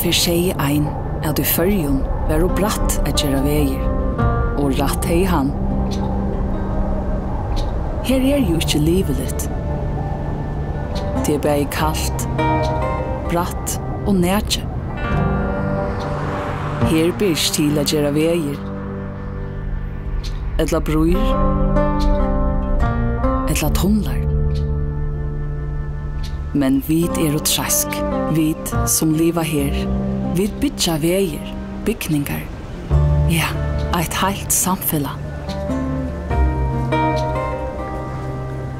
for seg ein at I førjun var og bratt at gjøre veier, og ratt hei han. Her jo ikke livet litt. Det bare kaldt, bratt og nærke. Her byrst til at gjøre veier, etla brøyr, etla tunnlar. Men vit og trask, vit som liva her, vit bytja veier, bygningar, ja, eit heilt samfella.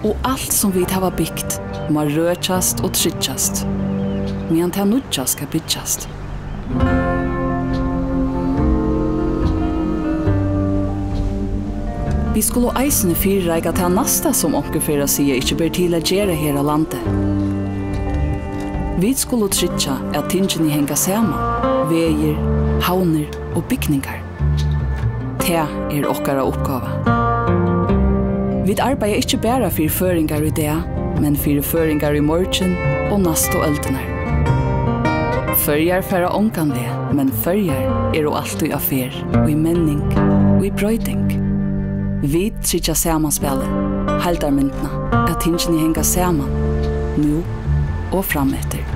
Og alt som vit hava byggt, må røtjast og trytjast, medan ta nudja skal bytjast. Vi skulle eisne fyrreika til nasta som omkefyra sier ikke ber til å gjøre her av landet. Vi skulle trytja at tingene henga saman, veier, havner og bygningar. Det okkara oppgava. Vi arbeider ikke bare for føringar I det, men for føringar I morgen og nast og øldenar. Førjar færa omkanlig, men førjar jo alltid affær, og I menning, og I brøyding. Vi trytja samanspillet, haldar myndna, at tingene henga saman, nu og frametter.